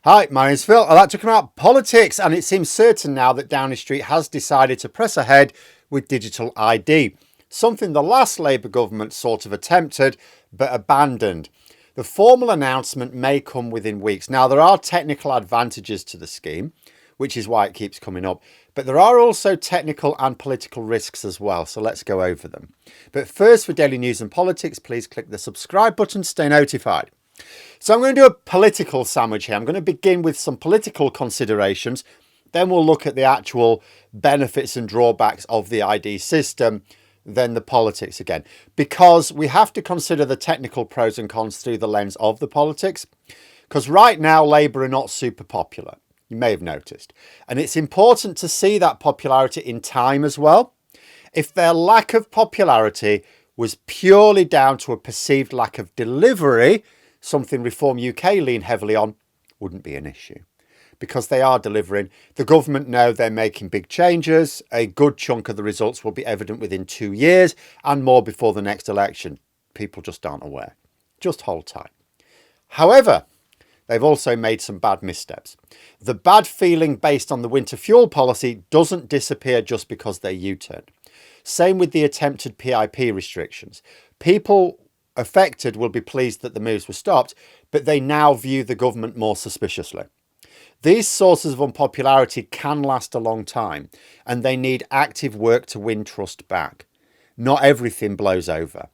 Hi, my name's Phil. I'd like to come out politics, and it seems certain now that Downing Street has decided to press ahead with digital ID, something the last Labour government sort of attempted but abandoned. The formal announcement may come within weeks. Now, there are technical advantages to the scheme, which is why it keeps coming up, but there are also technical and political risks as well, so let's go over them. But first, for daily news and politics, please click the subscribe button to stay notified. So I'm going to do a political sandwich here. I'm going to begin with some political considerations. Then we'll look at the actual benefits and drawbacks of the ID system. Then the politics again. Because we have to consider the technical pros and cons through the lens of the politics. Because right now, Labour are not super popular. You may have noticed. And it's important to see that popularity in time as well. If their lack of popularity was purely down to a perceived lack of delivery, something Reform UK lean heavily on, wouldn't be an issue because they are delivering. The government know they're making big changes. A good chunk of the results will be evident within 2 years and more before the next election. People just aren't aware. Just hold tight. However, they've also made some bad missteps. The bad feeling based on the winter fuel policy doesn't disappear just because they U-turned. Same with the attempted PIP restrictions. People affected will be pleased that the moves were stopped, but they now view the government more suspiciously. These sources of unpopularity can last a long time, and they need active work to win trust back. Not everything blows over.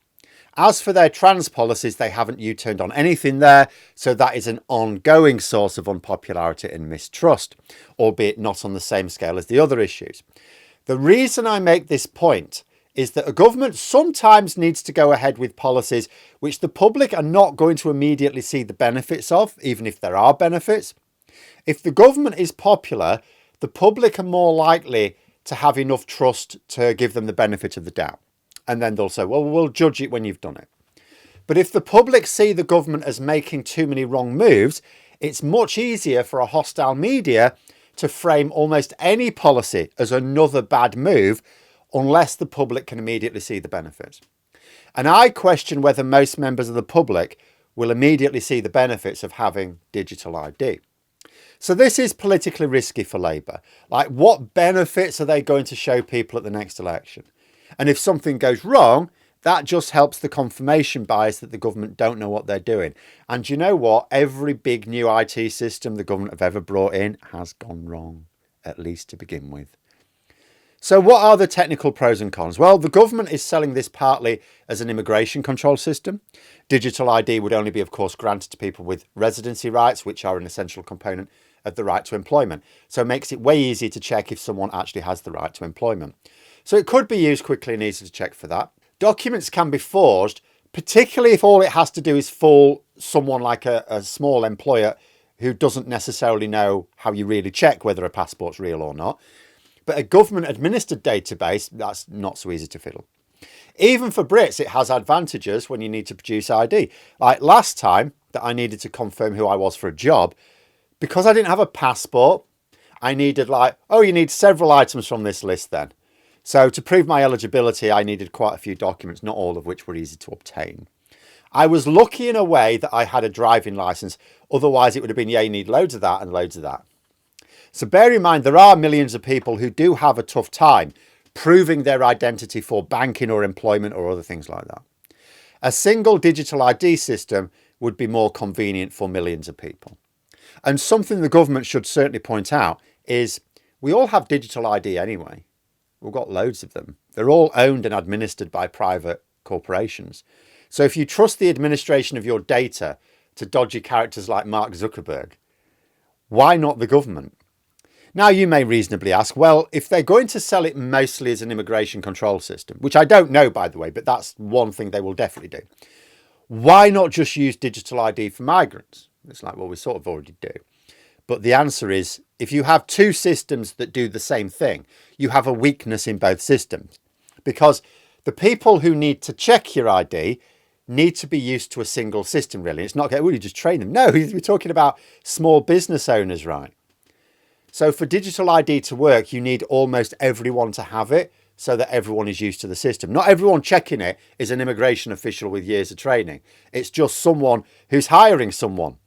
As for their trans policies, they haven't U-turned on anything there, so that is an ongoing source of unpopularity and mistrust, albeit not on the same scale as the other issues. The reason I make this point is that a government sometimes needs to go ahead with policies which the public are not going to immediately see the benefits of, even if there are benefits. If the government is popular, the public are more likely to have enough trust to give them the benefit of the doubt. And then they'll say, well, we'll judge it when you've done it. But if the public see the government as making too many wrong moves, it's much easier for a hostile media to frame almost any policy as another bad move, unless the public can immediately see the benefits. And I question whether most members of the public will immediately see the benefits of having digital ID. So this is politically risky for Labour. Like, what benefits are they going to show people at the next election? And if something goes wrong, that just helps the confirmation bias that the government don't know what they're doing. And you know what? Every big new IT system the government have ever brought in has gone wrong, at least to begin with. So what are the technical pros and cons? Well, the government is selling this partly as an immigration control system. Digital ID would only be, of course, granted to people with residency rights, which are an essential component of the right to employment. So it makes it way easier to check if someone actually has the right to employment. So it could be used quickly and easy to check for that. Documents can be forged, particularly if all it has to do is fool someone like a small employer who doesn't necessarily know how you really check whether a passport's real or not. But a government-administered database, that's not so easy to fiddle. Even for Brits, it has advantages when you need to produce ID. Like last time that I needed to confirm who I was for a job, because I didn't have a passport, I needed you need several items from this list then. So to prove my eligibility, I needed quite a few documents, not all of which were easy to obtain. I was lucky in a way that I had a driving licence. Otherwise, it would have been, you need loads of that and loads of that. So bear in mind, there are millions of people who do have a tough time proving their identity for banking or employment or other things like that. A single digital ID system would be more convenient for millions of people. And something the government should certainly point out is we all have digital ID anyway. We've got loads of them. They're all owned and administered by private corporations. So if you trust the administration of your data to dodgy characters like Mark Zuckerberg, why not the government? Now, you may reasonably ask, well, if they're going to sell it mostly as an immigration control system, which I don't know, by the way, but that's one thing they will definitely do, why not just use digital ID for migrants? It's like, well, we sort of already do. But the answer is, if you have two systems that do the same thing, you have a weakness in both systems. Because the people who need to check your ID need to be used to a single system, really. It's not, well, you just train them. No, we're talking about small business owners, right? So for digital ID to work, you need almost everyone to have it so that everyone is used to the system. Not everyone checking it is an immigration official with years of training. It's just someone who's hiring someone.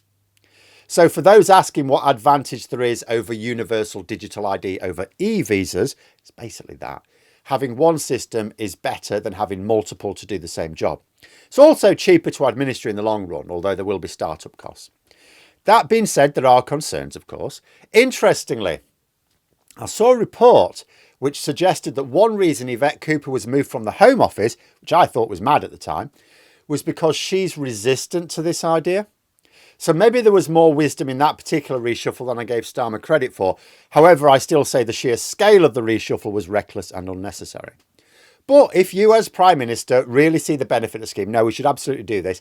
So for those asking what advantage there is over universal digital ID over e-visas, it's basically that. Having one system is better than having multiple to do the same job. It's also cheaper to administer in the long run, although there will be startup costs. That being said, there are concerns, of course. Interestingly, I saw a report which suggested that one reason Yvette Cooper was moved from the Home Office, which I thought was mad at the time, was because she's resistant to this idea. So maybe there was more wisdom in that particular reshuffle than I gave Starmer credit for. However, I still say the sheer scale of the reshuffle was reckless and unnecessary. But if you as Prime Minister really see the benefit of the scheme, no, we should absolutely do this.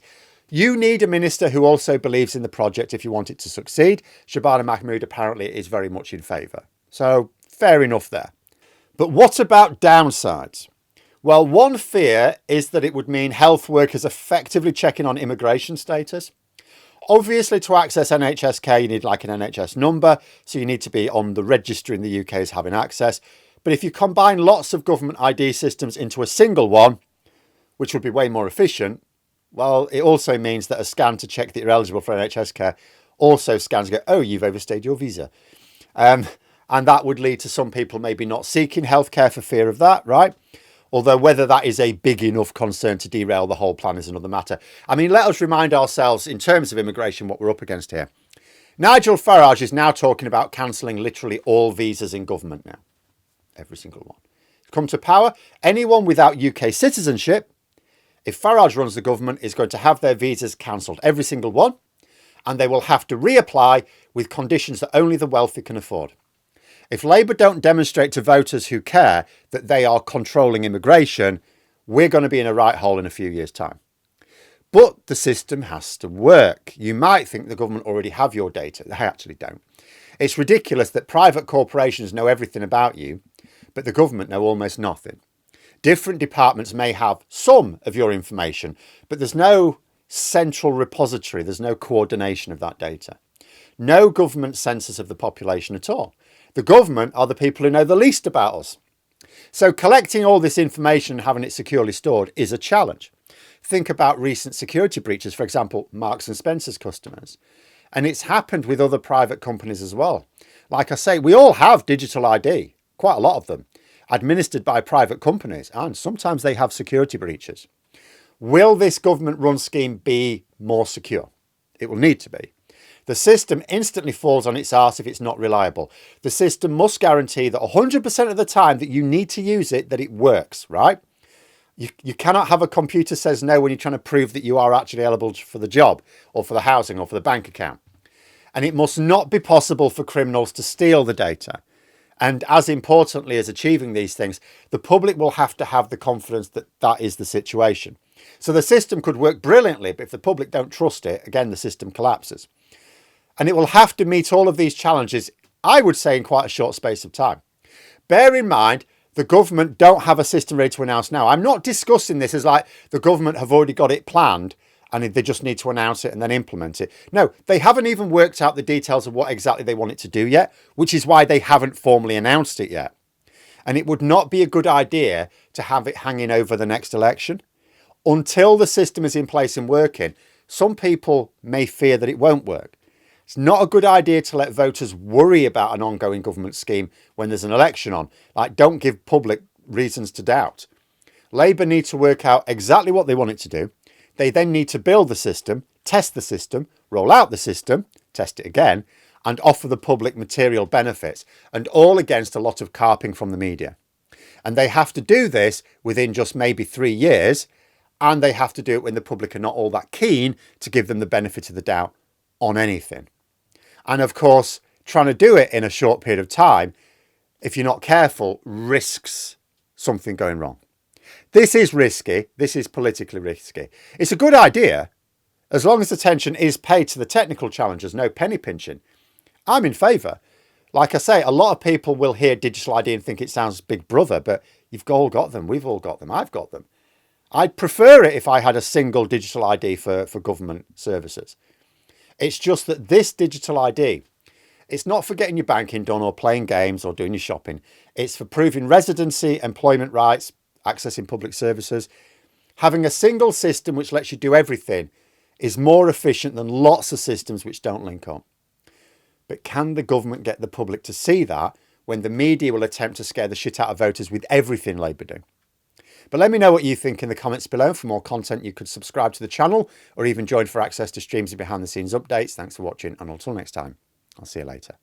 You need a minister who also believes in the project if you want it to succeed. Shabana Mahmood apparently is very much in favour. So fair enough there. But what about downsides? Well, one fear is that it would mean health workers effectively checking on immigration status. Obviously, to access NHS care, you need like an NHS number, so you need to be on the register in the UK as having access. But if you combine lots of government ID systems into a single one, which would be way more efficient, well, it also means that a scan to check that you're eligible for NHS care also scans and go, oh, you've overstayed your visa. And that would lead to some people maybe not seeking healthcare for fear of that, right? Although whether that is a big enough concern to derail the whole plan is another matter. I mean, let us remind ourselves in terms of immigration what we're up against here. Nigel Farage is now talking about cancelling literally all visas in government now. Every single one. Come to power, anyone without UK citizenship, if Farage runs the government, is going to have their visas cancelled, every single one, and they will have to reapply with conditions that only the wealthy can afford. If Labour don't demonstrate to voters who care that they are controlling immigration, we're going to be in a right hole in a few years' time. But the system has to work. You might think the government already have your data. They actually don't. It's ridiculous that private corporations know everything about you, but the government know almost nothing. Different departments may have some of your information, but there's no central repository. There's no coordination of that data. No government census of the population at all. The government are the people who know the least about us. So collecting all this information and having it securely stored is a challenge. Think about recent security breaches, for example, Marks and Spencer's customers. And it's happened with other private companies as well. Like I say, we all have digital ID, quite a lot of them, administered by private companies, and sometimes they have security breaches. Will this government-run scheme be more secure? It will need to be. The system instantly falls on its arse if it's not reliable. The system must guarantee that 100% of the time that you need to use it, that it works, right? You cannot have a computer says no when you're trying to prove that you are actually eligible for the job or for the housing or for the bank account. And it must not be possible for criminals to steal the data. And as importantly as achieving these things, the public will have to have the confidence that that is the situation. So the system could work brilliantly, but if the public don't trust it, again, the system collapses. And it will have to meet all of these challenges, I would say, in quite a short space of time. Bear in mind, the government don't have a system ready to announce now. I'm not discussing this as like the government have already got it planned and they just need to announce it and then implement it. No, they haven't even worked out the details of what exactly they want it to do yet, which is why they haven't formally announced it yet. And it would not be a good idea to have it hanging over the next election. Until the system is in place and working, some people may fear that it won't work. It's not a good idea to let voters worry about an ongoing government scheme when there's an election on. Like, don't give public reasons to doubt. Labour need to work out exactly what they want it to do. They then need to build the system, test the system, roll out the system, test it again, and offer the public material benefits, and all against a lot of carping from the media. And they have to do this within just maybe 3 years, and they have to do it when the public are not all that keen to give them the benefit of the doubt on anything. And of course, trying to do it in a short period of time, if you're not careful, risks something going wrong. This is risky. This is politically risky. It's a good idea, as long as attention is paid to the technical challenges, no penny pinching. I'm in favour. Like I say, a lot of people will hear digital ID and think it sounds Big Brother, but you've all got them. We've all got them. I've got them. I'd prefer it if I had a single digital ID for government services. It's just that this digital ID, it's not for getting your banking done or playing games or doing your shopping. It's for proving residency, employment rights, accessing public services. Having a single system which lets you do everything is more efficient than lots of systems which don't link up. But can the government get the public to see that when the media will attempt to scare the shit out of voters with everything Labour do? But let me know what you think in the comments below. For more content, you could subscribe to the channel or even join for access to streams and behind the scenes updates. Thanks for watching, and until next time, I'll see you later.